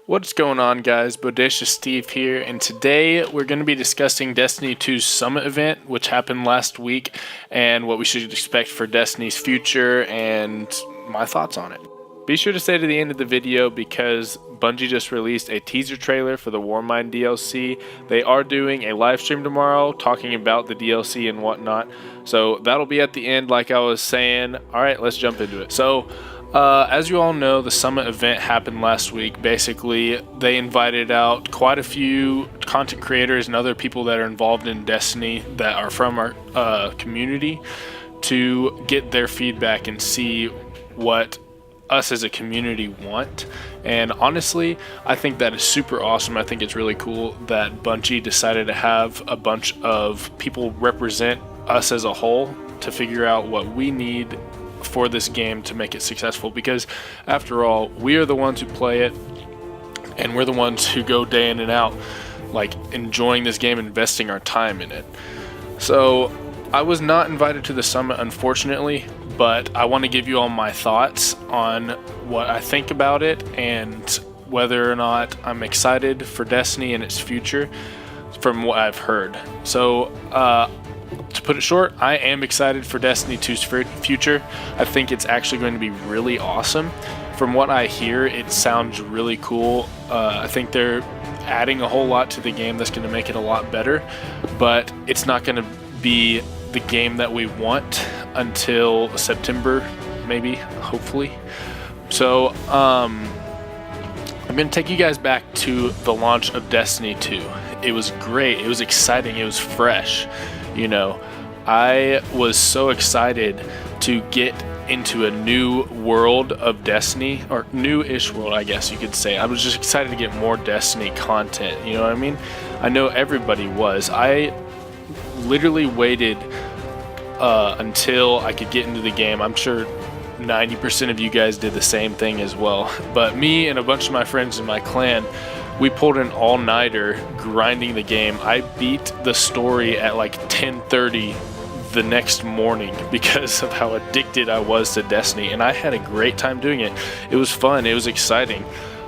What's going on, guys? Bodacious Steve here, and today we're going to be discussing Destiny 2's Summit event, which happened last week, and what we should expect for Destiny's future, and my thoughts on it. Be sure to stay to the end of the video because Bungie just released a teaser trailer for the Warmind DLC. They are doing a live stream tomorrow talking about the DLC and whatnot, so that'll be at the end like I was saying. Alright, let's jump into it. So, as you all know, the Summit event happened last week. Basically, they invited out quite a few content creators and other people that are involved in Destiny that are from our community to get their feedback and see what us as a community want. And honestly, I think that is super awesome. I think it's really cool that Bungie decided to have a bunch of people represent us as a whole to figure out what we need for this game to make it successful, because after all, we are the ones who play it and we're the ones who go day in and out like enjoying this game, investing our time in it. So I was not invited to the summit, unfortunately, but I want to give you all my thoughts on what I think about it and whether or not I'm excited for Destiny and its future from what I've heard. So to put it short, I am excited for Destiny 2's future. I think it's actually going to be really awesome. From what I hear, it sounds really cool. I think they're adding a whole lot to the game that's going to make it a lot better, but it's not going to be the game that we want until September, maybe, hopefully. So I'm going to take you guys back to the launch of Destiny 2. It was great. It was exciting. It was fresh. You know, I was so excited to get into a new world of Destiny, or new-ish world, I guess you could say. I was just excited to get more Destiny content, you know what I mean? I know everybody was. I literally waited until I could get into the game. I'm sure 90% of you guys did the same thing as well. But me and a bunch of my friends in my clan, we pulled an all-nighter grinding the game. I beat the story at like 10:30 the next morning because of how addicted I was to Destiny, and I had a great time doing it. It was fun. It was exciting.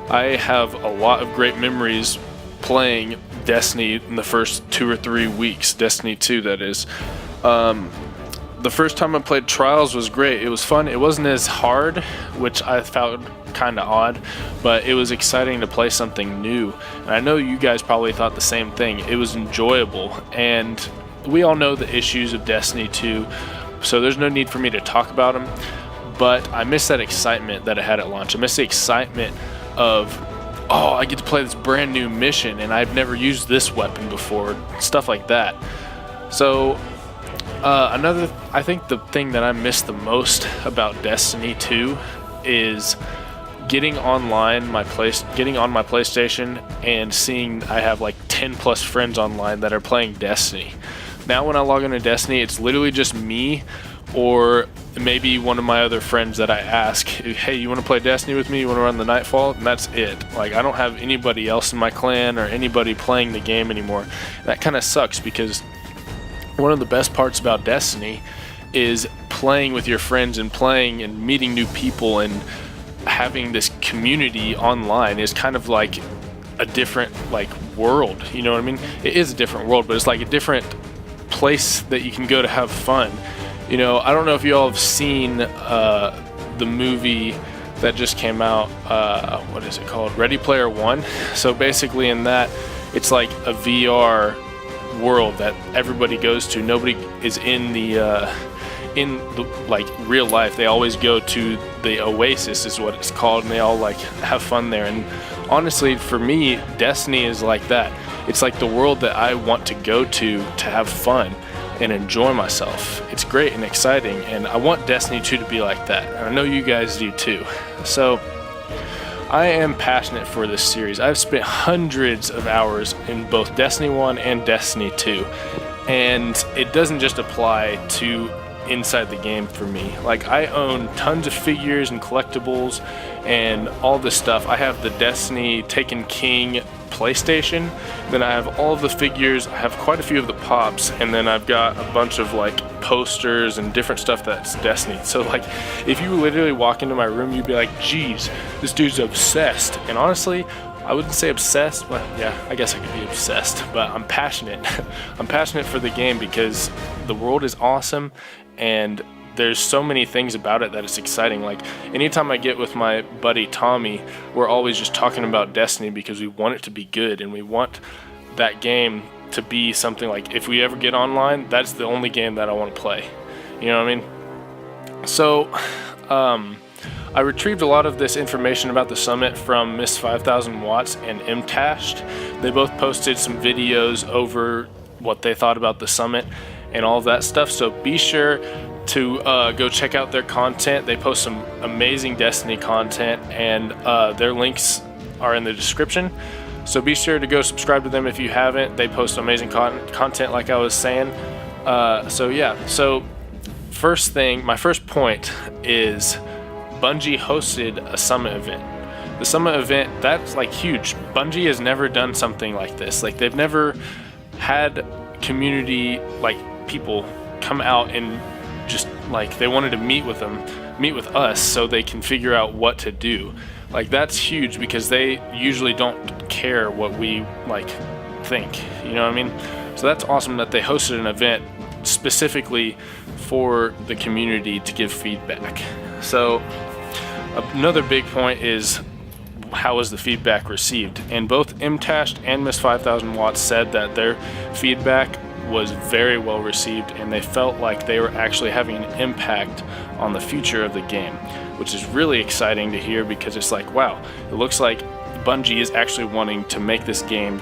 I have a lot of great memories playing Destiny in the first 2 or 3 weeks. Destiny 2, that is. The first time I played Trials was great. It was fun. It wasn't as hard, which I found kind of odd, but it was exciting to play something new. And I know you guys probably thought the same thing. It was enjoyable, and we all know the issues of Destiny 2, so there's no need for me to talk about them, but I miss that excitement that I had at launch. I miss the excitement of, oh, I get to play this brand new mission and I've never used this weapon before, stuff like that. So I think the thing that I miss the most about Destiny 2 is getting on my PlayStation and seeing I have like 10 plus friends online that are playing Destiny. Now when I log into Destiny, it's literally just me or maybe one of my other friends that I ask, hey, you want to play Destiny with me? You want to run the Nightfall? And that's it. Like, I don't have anybody else in my clan or anybody playing the game anymore. That kind of sucks, because one of the best parts about Destiny is playing with your friends and playing and meeting new people, and having this community online is kind of like a different like world, you know what I mean? It is a different world, but it's like a different place that you can go to have fun. You know, I don't know if you all have seen the movie that just came out, what is it called? Ready Player One. So basically in that, it's like a VR world that everybody goes to. Nobody is in the like real life. They always go to the Oasis is what it's called, and they all like have fun there. And honestly, for me, Destiny is like that. It's like the world that I want to go to have fun and enjoy myself. It's great and exciting, and I want Destiny 2 to be like that, and I know you guys do too. So I am passionate for this series. I've spent hundreds of hours in both Destiny 1 and Destiny 2, and it doesn't just apply to inside the game for me. Like, I own tons of figures and collectibles and all this stuff. I have the Destiny Taken King PlayStation, then I have all of the figures, I have quite a few of the pops, and then I've got a bunch of like posters and different stuff that's Destiny. So like, if you literally walk into my room, you'd be like, geez, this dude's obsessed. And honestly, I wouldn't say obsessed, but yeah, I guess I could be obsessed, but I'm passionate. I'm passionate for the game because the world is awesome and there's so many things about it that it's exciting. Like anytime I get with my buddy Tommy, we're always just talking about Destiny because we want it to be good and we want that game to be something like, if we ever get online, that's the only game that I want to play. You know what I mean? So, I retrieved a lot of this information about the summit from Miss 5000 Watts and Mtashed. They both posted some videos over what they thought about the summit and all of that stuff, so be sure to go check out their content. They post some amazing Destiny content, and their links are in the description, so be sure to go subscribe to them if you haven't. They post amazing content like I was saying. So yeah, so first thing, my first point is Bungie hosted a summit event. The summit event, that's like huge. Bungie has never done something like this. Like they've never had community, like people come out and just like they wanted to meet with us so they can figure out what to do. Like that's huge because they usually don't care what we like think, you know what I mean? So that's awesome that they hosted an event specifically for the community to give feedback. So another big point is how was the feedback received? And both Mtashed and Miss 5000 Watts said that their feedback was very well received and they felt like they were actually having an impact on the future of the game, which is really exciting to hear because it's like, wow, it looks like Bungie is actually wanting to make this game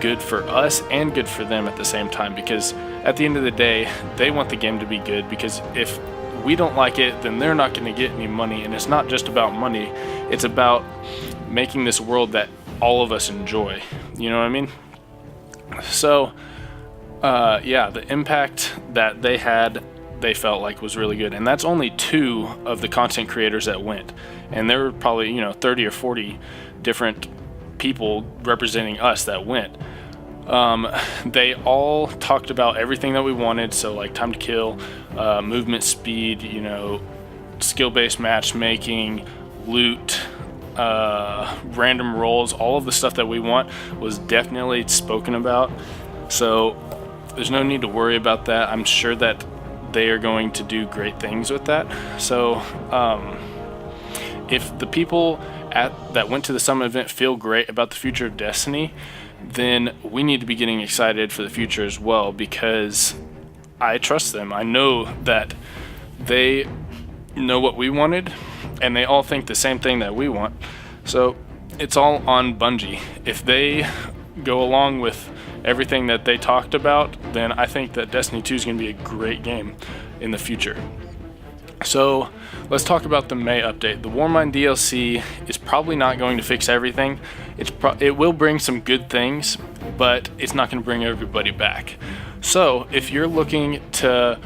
good for us and good for them at the same time, because at the end of the day, they want the game to be good, because if we don't like it, then they're not going to get any money. And it's not just about money, it's about making this world that all of us enjoy, you know what I mean? So yeah, the impact that they had, they felt like was really good. And that's only 2 of the content creators that went, and there were probably 30 or 40 different people representing us that went. They all talked about everything that we wanted, so like time to kill, movement speed, skill-based matchmaking, loot, random rolls, all of the stuff that we want was definitely spoken about. So there's no need to worry about that. I'm sure that they are going to do great things with that. So if the people that went to the summit event feel great about the future of Destiny, then we need to be getting excited for the future as well, because I trust them. I know that they know what we wanted and they all think the same thing that we want. So it's all on Bungie. If they go along with everything that they talked about, then I think that Destiny 2 is going to be a great game in the future. So let's talk about the May update. The Warmind DLC is probably not going to fix everything. It will bring some good things, but it's not going to bring everybody back. So if you're looking to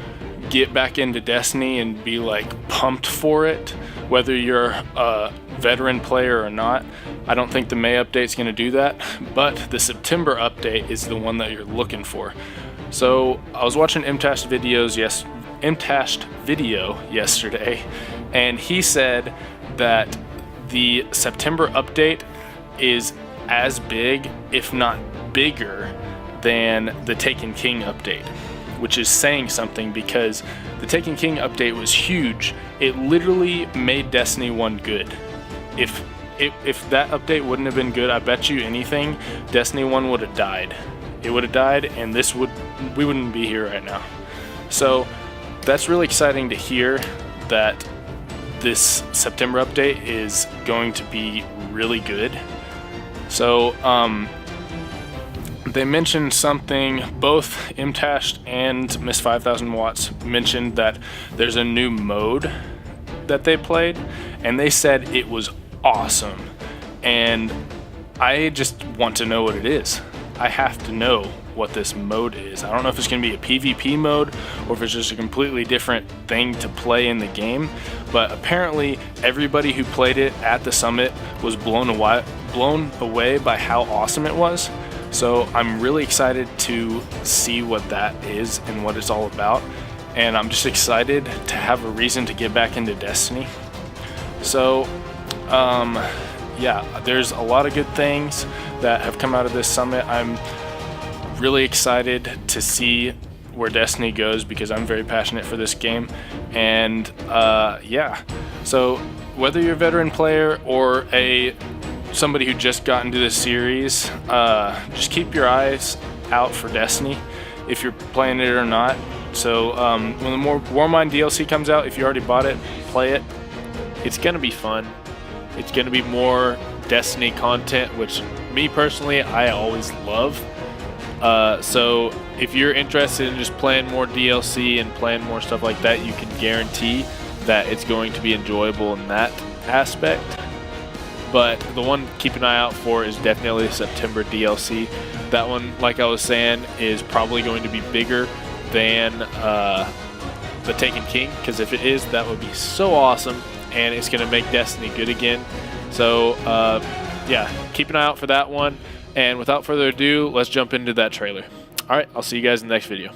get back into Destiny and be like pumped for it, whether you're a veteran player or not, I don't think the May update is going to do that, but the September update is the one that you're looking for. So I was watching Mtashed video yesterday, and he said that the September update is as big, if not bigger, than the Taken King update, which is saying something, because the Taken King update was huge. It literally made Destiny 1 good. If that update wouldn't have been good, I bet you anything, Destiny 1 would have died. It would have died, and we wouldn't be here right now. So that's really exciting to hear that this September update is going to be really good. So they mentioned something, both Mtashed and Miss 5000 Watts mentioned that there's a new mode that they played, and they said it was awesome. And I just want to know what it is. I have to know what this mode is. I don't know if it's going to be a PvP mode or if it's just a completely different thing to play in the game, but apparently everybody who played it at the summit was blown away by how awesome it was. So I'm really excited to see what that is and what it's all about, and I'm just excited to have a reason to get back into Destiny. So yeah, there's a lot of good things that have come out of this summit. I'm really excited to see where Destiny goes because I'm very passionate for this game. And yeah, so whether you're a veteran player or somebody who just got into this series, just keep your eyes out for Destiny if you're playing it or not. So when the more Warmind DLC comes out, if you already bought it, play it. It's gonna be fun. It's gonna be more Destiny content, which me personally, I always love. So if you're interested in just playing more DLC and playing more stuff like that, you can guarantee that it's going to be enjoyable in that aspect. But the one to keep an eye out for is definitely the September DLC. That one, like I was saying, is probably going to be bigger than the Taken King, because if it is, that would be so awesome, and it's going to make Destiny good again. So yeah, keep an eye out for that one. And without further ado, let's jump into that trailer. All right, I'll see you guys in the next video.